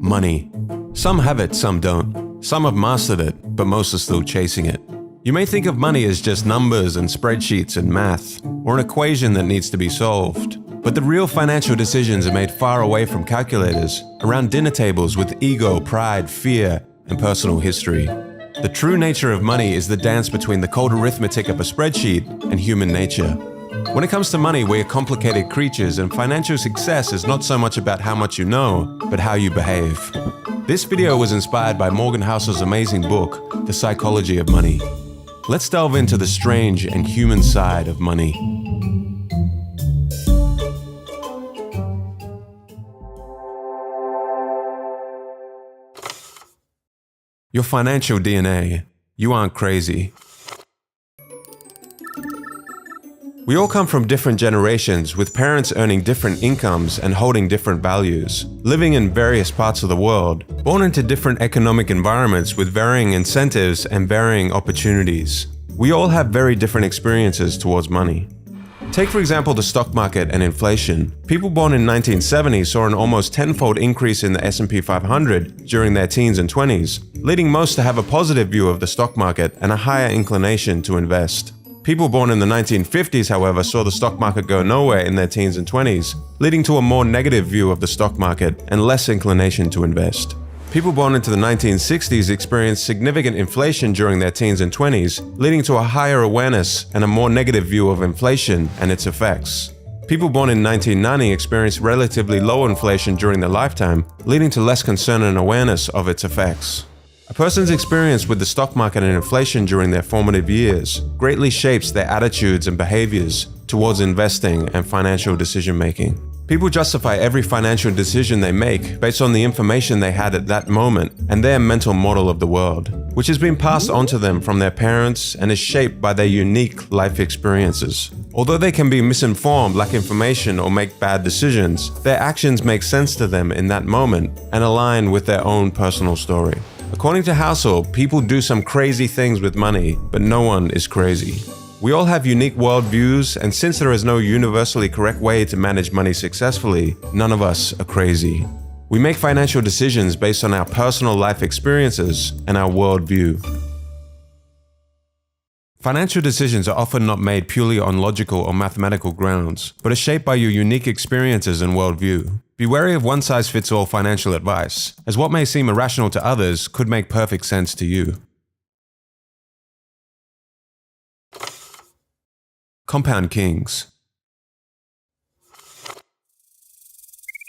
Money. Some have it, some don't. Some have mastered it, but most are still chasing it. You may think of money as just numbers and spreadsheets and math, or an equation that needs to be solved. But the real financial decisions are made far away from calculators, around dinner tables with ego, pride, fear, and personal history. The true nature of money is the dance between the cold arithmetic of a spreadsheet and human nature. When it comes to money, we are complicated creatures, and financial success is not so much about how much you know, but how you behave. This video was inspired by Morgan Housel's amazing book, The Psychology of Money. Let's delve into the strange and human side of money. Your financial DNA. You aren't crazy. We all come from different generations, with parents earning different incomes and holding different values, living in various parts of the world, born into different economic environments with varying incentives and varying opportunities. We all have very different experiences towards money. Take for example the stock market and inflation. People born in 1970 saw an almost tenfold increase in the S&P 500 during their teens and 20s, leading most to have a positive view of the stock market and a higher inclination to invest. People born in the 1950s, however, saw the stock market go nowhere in their teens and 20s, leading to a more negative view of the stock market and less inclination to invest. People born into the 1960s experienced significant inflation during their teens and 20s, leading to a higher awareness and a more negative view of inflation and its effects. People born in 1990 experienced relatively low inflation during their lifetime, leading to less concern and awareness of its effects. A person's experience with the stock market and inflation during their formative years greatly shapes their attitudes and behaviors towards investing and financial decision-making. People justify every financial decision they make based on the information they had at that moment and their mental model of the world, which has been passed on to them from their parents and is shaped by their unique life experiences. Although they can be misinformed, lack information, or make bad decisions, their actions make sense to them in that moment and align with their own personal story. According to Housel, people do some crazy things with money, but no one is crazy. We all have unique worldviews, and since there is no universally correct way to manage money successfully, none of us are crazy. We make financial decisions based on our personal life experiences and our worldview. Financial decisions are often not made purely on logical or mathematical grounds, but are shaped by your unique experiences and worldview. Be wary of one-size-fits-all financial advice, as what may seem irrational to others could make perfect sense to you. Compound Kings.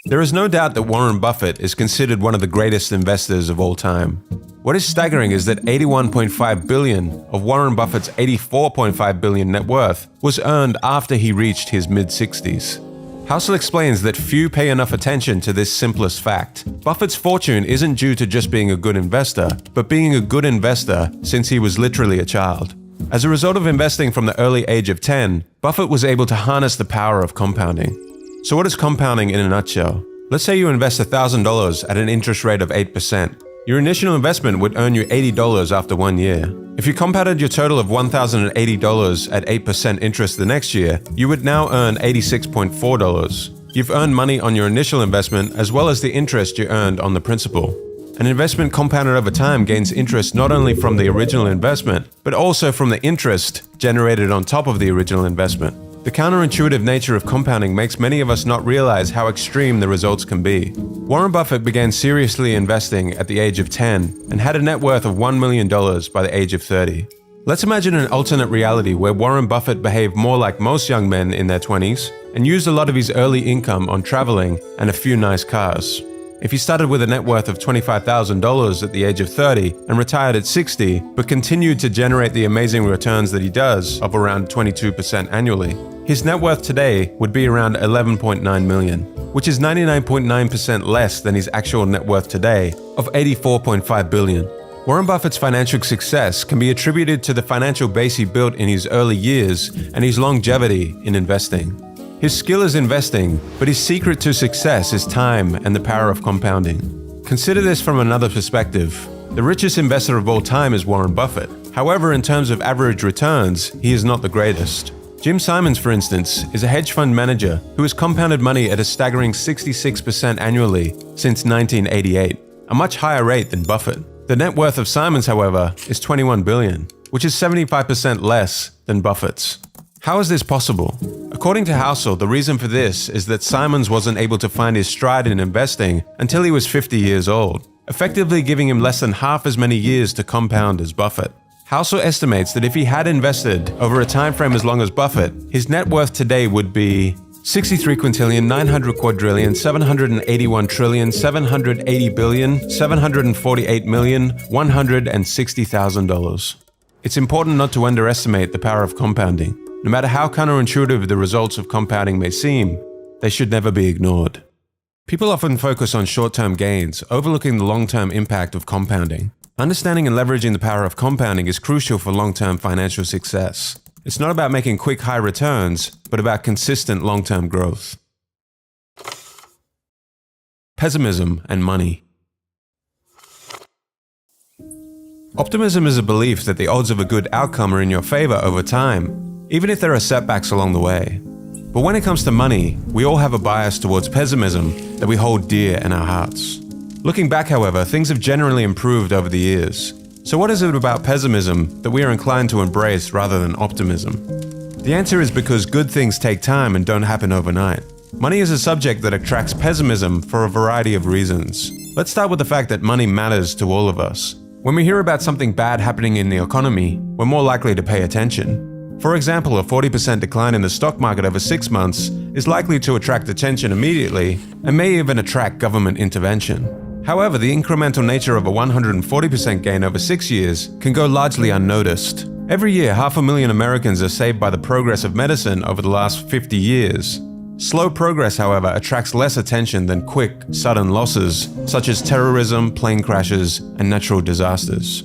There is no doubt that Warren Buffett is considered one of the greatest investors of all time. What is staggering is that $81.5 billion of Warren Buffett's $84.5 billion net worth was earned after he reached his mid-60s. Housel explains that few pay enough attention to this simplest fact. Buffett's fortune isn't due to just being a good investor, but being a good investor since he was literally a child. As a result of investing from the early age of 10, Buffett was able to harness the power of compounding. So what is compounding in a nutshell? Let's say you invest $1,000 at an interest rate of 8%. Your initial investment would earn you $80 after 1 year. If you compounded your total of $1,080 at 8% interest the next year, you would now earn $86.4. You've earned money on your initial investment as well as the interest you earned on the principal. An investment compounded over time gains interest not only from the original investment, but also from the interest generated on top of the original investment. The counterintuitive nature of compounding makes many of us not realize how extreme the results can be. Warren Buffett began seriously investing at the age of 10 and had a net worth of $1 million by the age of 30. Let's imagine an alternate reality where Warren Buffett behaved more like most young men in their 20s and used a lot of his early income on traveling and a few nice cars. If he started with a net worth of $25,000 at the age of 30 and retired at 60, but continued to generate the amazing returns that he does of around 22% annually, his net worth today would be around $11.9 million, which is 99.9% less than his actual net worth today of $84.5 billion. Warren Buffett's financial success can be attributed to the financial base he built in his early years and his longevity in investing. His skill is investing, but his secret to success is time and the power of compounding. Consider this from another perspective. The richest investor of all time is Warren Buffett. However, in terms of average returns, he is not the greatest. Jim Simons, for instance, is a hedge fund manager who has compounded money at a staggering 66% annually since 1988. a much higher rate than Buffett. The net worth of Simons, however, is $21 billion, which is 75% less than Buffett's. How is this possible? According to Housel, the reason for this is that Simons wasn't able to find his stride in investing until he was 50 years old, effectively giving him less than half as many years to compound as Buffett. Housel estimates that if he had invested over a time frame as long as Buffett, his net worth today would be 63 quintillion, 900 quadrillion, 781 trillion, 780 billion, 748 million, $160,000. It's important not to underestimate the power of compounding. No matter how counterintuitive the results of compounding may seem, they should never be ignored. People often focus on short-term gains, overlooking the long-term impact of compounding. Understanding and leveraging the power of compounding is crucial for long-term financial success. It's not about making quick high returns, but about consistent long-term growth. Pessimism and money. Optimism is a belief that the odds of a good outcome are in your favor over time, even if there are setbacks along the way. But when it comes to money, we all have a bias towards pessimism that we hold dear in our hearts. Looking back, however, things have generally improved over the years. So what is it about pessimism that we are inclined to embrace rather than optimism? The answer is because good things take time and don't happen overnight. Money is a subject that attracts pessimism for a variety of reasons. Let's start with the fact that money matters to all of us. When we hear about something bad happening in the economy, we're more likely to pay attention. For example, a 40% decline in the stock market over 6 months is likely to attract attention immediately and may even attract government intervention. However, the incremental nature of a 140% gain over 6 years can go largely unnoticed. Every year, 500,000 Americans are saved by the progress of medicine over the last 50 years. Slow progress, however, attracts less attention than quick, sudden losses, such as terrorism, plane crashes, and natural disasters.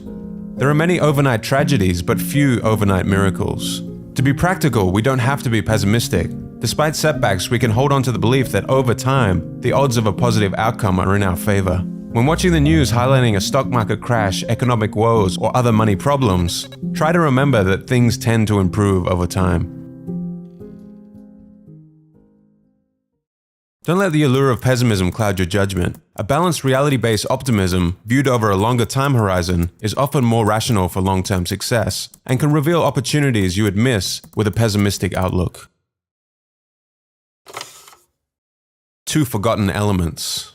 There are many overnight tragedies, but few overnight miracles. To be practical, we don't have to be pessimistic. Despite setbacks, we can hold on to the belief that over time, the odds of a positive outcome are in our favor. When watching the news highlighting a stock market crash, economic woes, or other money problems, try to remember that things tend to improve over time. Don't let the allure of pessimism cloud your judgment. A balanced reality-based optimism, viewed over a longer time horizon, is often more rational for long-term success and can reveal opportunities you would miss with a pessimistic outlook. 2 forgotten elements.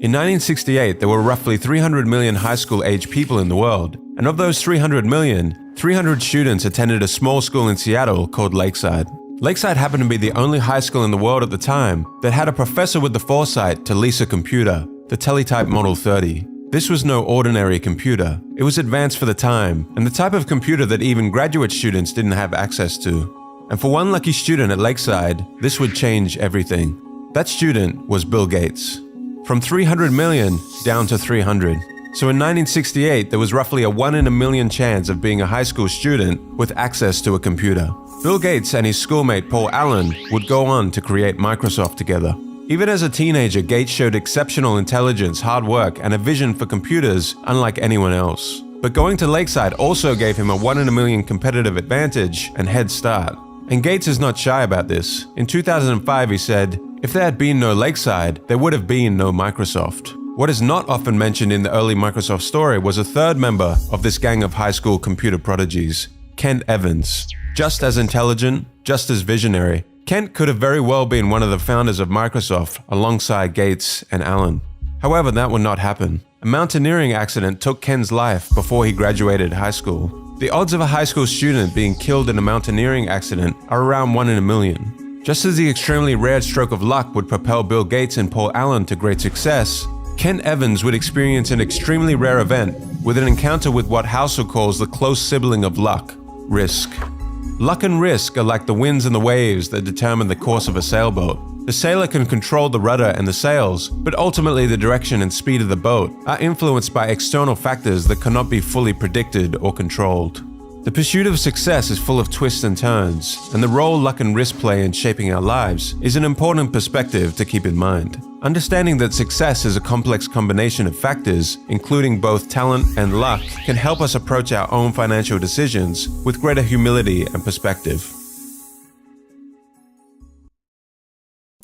In 1968, there were roughly 300 million high school-age people in the world, and of those 300 million, 300 students attended a small school in Seattle called Lakeside. Lakeside happened to be the only high school in the world at the time that had a professor with the foresight to lease a computer, the Teletype Model 30. This was no ordinary computer. It was advanced for the time, and the type of computer that even graduate students didn't have access to. And for one lucky student at Lakeside, this would change everything. That student was Bill Gates. From 300 million down to 300. So in 1968, there was roughly a 1 in a million chance of being a high school student with access to a computer. Bill Gates and his schoolmate Paul Allen would go on to create Microsoft together. Even as a teenager, Gates showed exceptional intelligence, hard work, and a vision for computers unlike anyone else. But going to Lakeside also gave him a 1 in a million competitive advantage and head start. And Gates is not shy about this. In 2005, he said, "If there had been no Lakeside, there would have been no Microsoft." What is not often mentioned in the early Microsoft story was a third member of this gang of high school computer prodigies, Kent Evans. Just as intelligent, just as visionary, Kent could have very well been one of the founders of Microsoft alongside Gates and Allen. However, that would not happen. A mountaineering accident took Kent's life before he graduated high school. The odds of a high school student being killed in a mountaineering accident are around 1 in a million. Just as the extremely rare stroke of luck would propel Bill Gates and Paul Allen to great success, Kent Evans would experience an extremely rare event with an encounter with what Housel calls the close sibling of luck, risk. Luck and risk are like the winds and the waves that determine the course of a sailboat. The sailor can control the rudder and the sails, but ultimately the direction and speed of the boat are influenced by external factors that cannot be fully predicted or controlled. The pursuit of success is full of twists and turns, and the role luck and risk play in shaping our lives is an important perspective to keep in mind. Understanding that success is a complex combination of factors, including both talent and luck, can help us approach our own financial decisions with greater humility and perspective.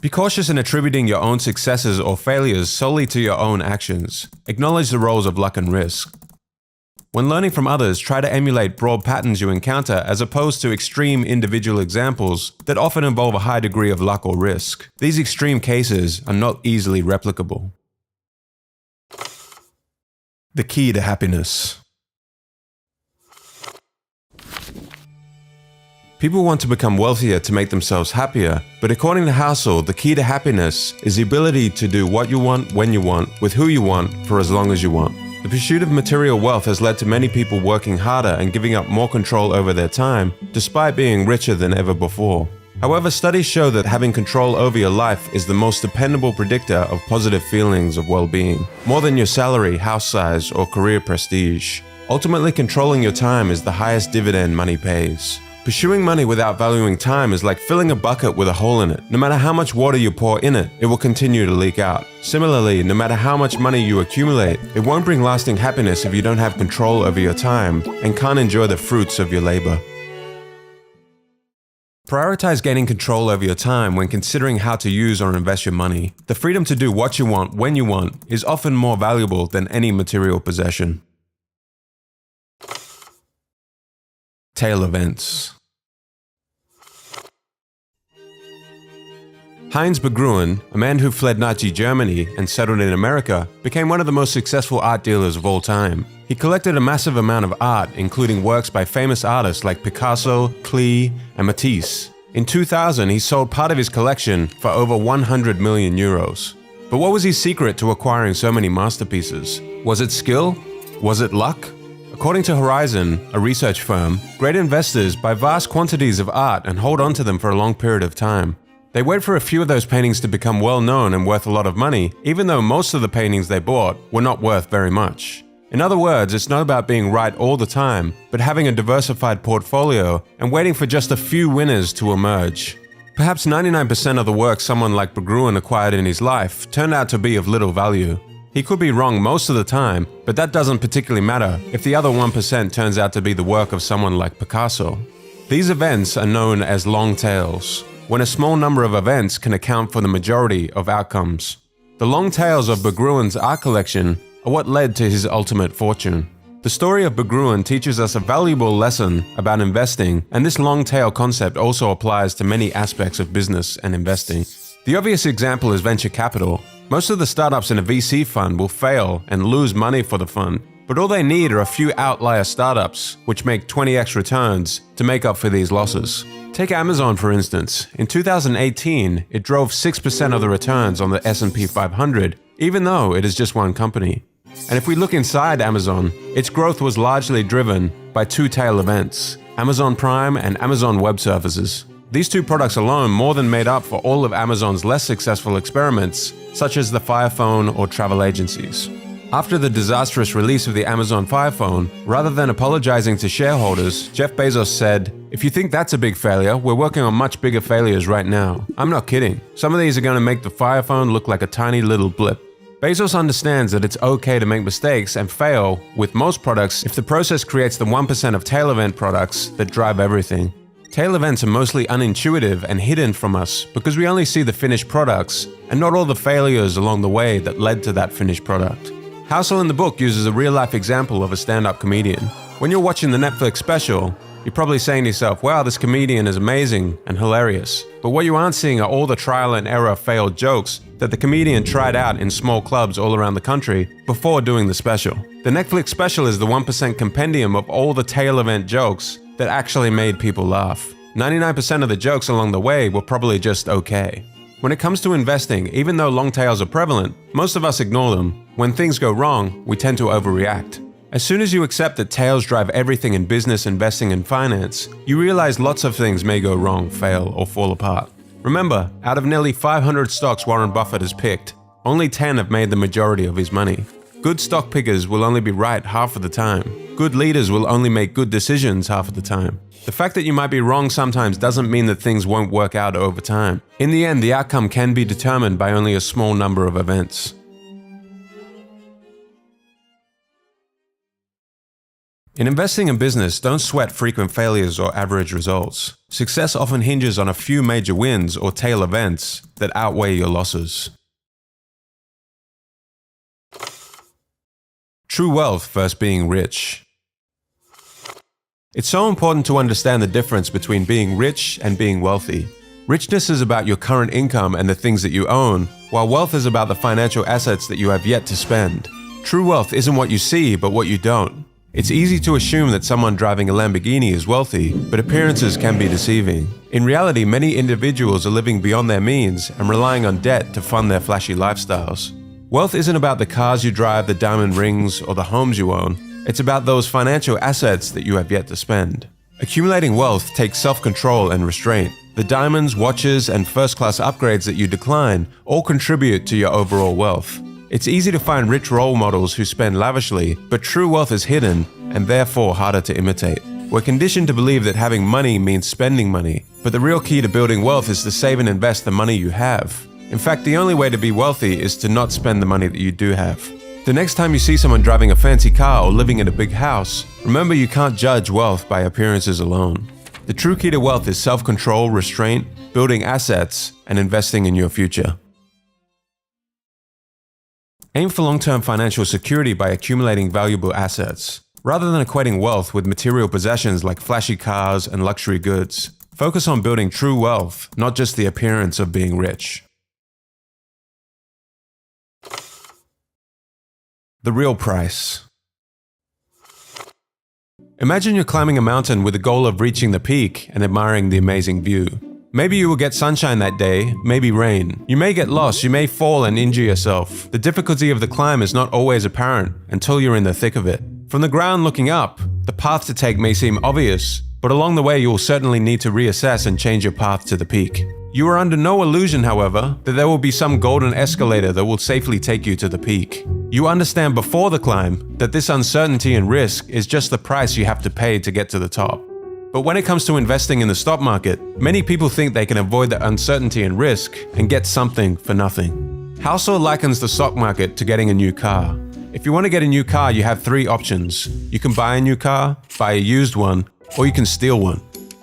Be cautious in attributing your own successes or failures solely to your own actions. Acknowledge the roles of luck and risk. When learning from others, try to emulate broad patterns you encounter as opposed to extreme individual examples that often involve a high degree of luck or risk. These extreme cases are not easily replicable. The key to happiness. People want to become wealthier to make themselves happier, but according to Housel, the key to happiness is the ability to do what you want, when you want, with who you want, for as long as you want. The pursuit of material wealth has led to many people working harder and giving up more control over their time, despite being richer than ever before. However, studies show that having control over your life is the most dependable predictor of positive feelings of well-being, more than your salary, house size, or career prestige. Ultimately, controlling your time is the highest dividend money pays. Pursuing money without valuing time is like filling a bucket with a hole in it. No matter how much water you pour in it, it will continue to leak out. Similarly, no matter how much money you accumulate, it won't bring lasting happiness if you don't have control over your time and can't enjoy the fruits of your labor. Prioritize gaining control over your time when considering how to use or invest your money. The freedom to do what you want when you want is often more valuable than any material possession. Tail events. Heinz Berggruen, a man who fled Nazi Germany and settled in America, became one of the most successful art dealers of all time. He collected a massive amount of art, including works by famous artists like Picasso, Klee, and Matisse. In 2000, he sold part of his collection for over 100 million euros. But what was his secret to acquiring so many masterpieces? Was it skill? Was it luck? According to Horizon, a research firm, great investors buy vast quantities of art and hold on to them for a long period of time. They wait for a few of those paintings to become well known and worth a lot of money, even though most of the paintings they bought were not worth very much. In other words, it's not about being right all the time, but having a diversified portfolio and waiting for just a few winners to emerge. Perhaps 99% of the work someone like Berggruen acquired in his life turned out to be of little value. He could be wrong most of the time, but that doesn't particularly matter if the other 1% turns out to be the work of someone like Picasso. These events are known as long tails, when a small number of events can account for the majority of outcomes. The long tails of Berggruen's art collection are what led to his ultimate fortune. The story of Berggruen teaches us a valuable lesson about investing, and this long tail concept also applies to many aspects of business and investing. The obvious example is venture capital. Most of the startups in a VC fund will fail and lose money for the fund, but all they need are a few outlier startups which make 20x returns to make up for these losses. Take Amazon for instance. In 2018, it drove 6% of the returns on the S&P 500, even though it is just one company. And if we look inside Amazon, its growth was largely driven by two tail events, Amazon Prime and Amazon Web Services. These two products alone more than made up for all of Amazon's less successful experiments, such as the Fire Phone or travel agencies. After the disastrous release of the Amazon Fire Phone, rather than apologizing to shareholders, Jeff Bezos said, "If you think that's a big failure, we're working on much bigger failures right now. I'm not kidding. Some of these are going to make the Fire Phone look like a tiny little blip." Bezos understands that it's okay to make mistakes and fail with most products if the process creates the 1% of tail event products that drive everything. Tail events are mostly unintuitive and hidden from us because we only see the finished products and not all the failures along the way that led to that finished product. Housel in the book uses a real-life example of a stand-up comedian. When you're watching the Netflix special, you're probably saying to yourself, wow, this comedian is amazing and hilarious. But what you aren't seeing are all the trial and error failed jokes that the comedian tried out in small clubs all around the country before doing the special. The Netflix special is the 1% compendium of all the tail event jokes that actually made people laugh. 99% of the jokes along the way were probably just okay. When it comes to investing, even though long tails are prevalent, most of us ignore them. When things go wrong, we tend to overreact. As soon as you accept that tails drive everything in business, investing, and finance, you realize lots of things may go wrong, fail, or fall apart. Remember, out of nearly 500 stocks Warren Buffett has picked, only 10 have made the majority of his money. Good stock pickers will only be right half of the time. Good leaders will only make good decisions half of the time. The fact that you might be wrong sometimes doesn't mean that things won't work out over time. In the end, the outcome can be determined by only a small number of events. In investing in business, don't sweat frequent failures or average results. Success often hinges on a few major wins or tail events that outweigh your losses. True wealth versus being rich. It's so important to understand the difference between being rich and being wealthy. Richness is about your current income and the things that you own, while wealth is about the financial assets that you have yet to spend. True wealth isn't what you see, but what you don't. It's easy to assume that someone driving a Lamborghini is wealthy, but appearances can be deceiving. In reality, many individuals are living beyond their means and relying on debt to fund their flashy lifestyles. Wealth isn't about the cars you drive, the diamond rings, or the homes you own. It's about those financial assets that you have yet to spend. Accumulating wealth takes self-control and restraint. The diamonds, watches, and first-class upgrades that you decline all contribute to your overall wealth. It's easy to find rich role models who spend lavishly, but true wealth is hidden and therefore harder to imitate. We're conditioned to believe that having money means spending money, but the real key to building wealth is to save and invest the money you have. In fact, the only way to be wealthy is to not spend the money that you do have. The next time you see someone driving a fancy car or living in a big house, remember you can't judge wealth by appearances alone. The true key to wealth is self-control, restraint, building assets, and investing in your future. Aim for long-term financial security by accumulating valuable assets. Rather than equating wealth with material possessions like flashy cars and luxury goods, focus on building true wealth, not just the appearance of being rich. The real price. Imagine you're climbing a mountain with the goal of reaching the peak and admiring the amazing view. Maybe you will get sunshine that day, maybe rain. You may get lost, you may fall and injure yourself. The difficulty of the climb is not always apparent until you're in the thick of it. From the ground looking up, the path to take may seem obvious, but along the way you will certainly need to reassess and change your path to the peak. You are under no illusion, however, that there will be some golden escalator that will safely take you to the peak. You understand before the climb that this uncertainty and risk is just the price you have to pay to get to the top. But when it comes to investing in the stock market, many people think they can avoid the uncertainty and risk and get something for nothing. Housel likens the stock market to getting a new car. If you want to get a new car, you have three options. You can buy a new car, buy a used one, or you can steal one.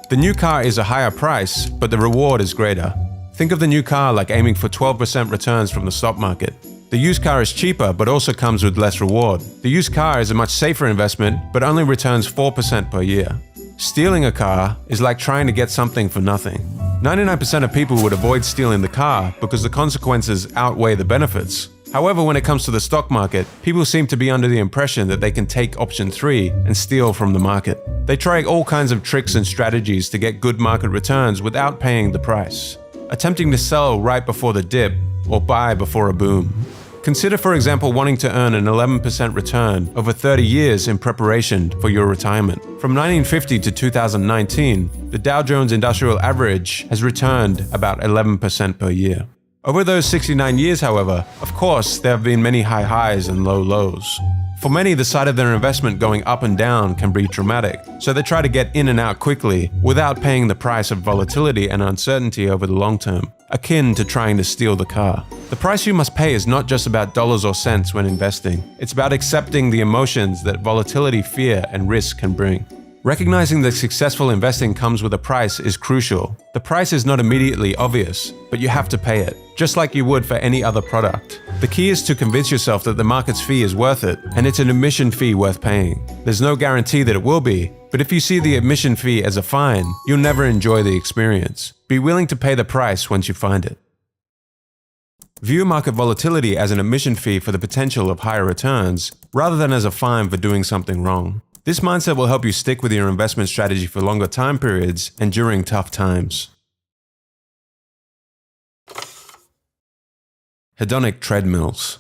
The new car is a higher price, but the reward is greater. Think of the new car like aiming for 12% returns from the stock market. The used car is cheaper, but also comes with less reward. The used car is a much safer investment, but only returns 4% per year. Stealing a car is like trying to get something for nothing. 99% of people would avoid stealing the car because the consequences outweigh the benefits. However, when it comes to the stock market, people seem to be under the impression that they can take option 3 and steal from the market. They try all kinds of tricks and strategies to get good market returns without paying the price, attempting to sell right before the dip or buy before a boom. Consider, for example, wanting to earn an 11% return over 30 years in preparation for your retirement. From 1950 to 2019, the Dow Jones Industrial Average has returned about 11% per year. Over those 69 years, however, of course, there have been many high highs and low lows. For many, the sight of their investment going up and down can be traumatic, so they try to get in and out quickly without paying the price of volatility and uncertainty over the long term, akin to trying to steal the car. The price you must pay is not just about dollars or cents when investing. It's about accepting the emotions that volatility, fear, and risk can bring. Recognizing that successful investing comes with a price is crucial. The price is not immediately obvious, but you have to pay it, just like you would for any other product. The key is to convince yourself that the market's fee is worth it, and it's an admission fee worth paying. There's no guarantee that it will be, but if you see the admission fee as a fine, you'll never enjoy the experience. Be willing to pay the price once you find it. View market volatility as an admission fee for the potential of higher returns, rather than as a fine for doing something wrong. This mindset will help you stick with your investment strategy for longer time periods and during tough times. Hedonic treadmills.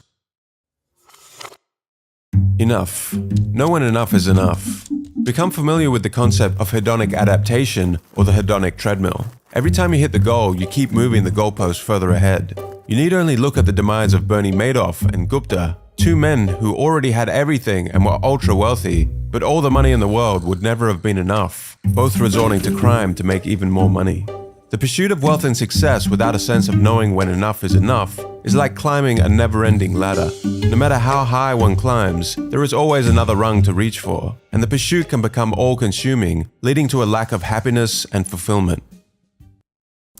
Enough. No when enough is enough. Become familiar with the concept of hedonic adaptation, or the hedonic treadmill. Every time you hit the goal, you keep moving the goalpost further ahead. You need only look at the demise of Bernie Madoff and Gupta, two men who already had everything and were ultra wealthy, but all the money in the world would never have been enough, both resorting to crime to make even more money. The pursuit of wealth and success without a sense of knowing when enough is enough is like climbing a never-ending ladder. No matter how high one climbs, there is always another rung to reach for, and the pursuit can become all-consuming, leading to a lack of happiness and fulfillment.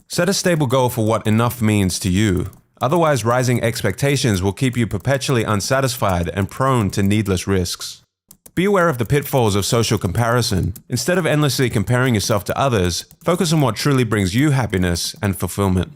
Set a stable goal for what enough means to you. Otherwise, rising expectations will keep you perpetually unsatisfied and prone to needless risks. Be aware of the pitfalls of social comparison. Instead of endlessly comparing yourself to others, focus on what truly brings you happiness and fulfillment.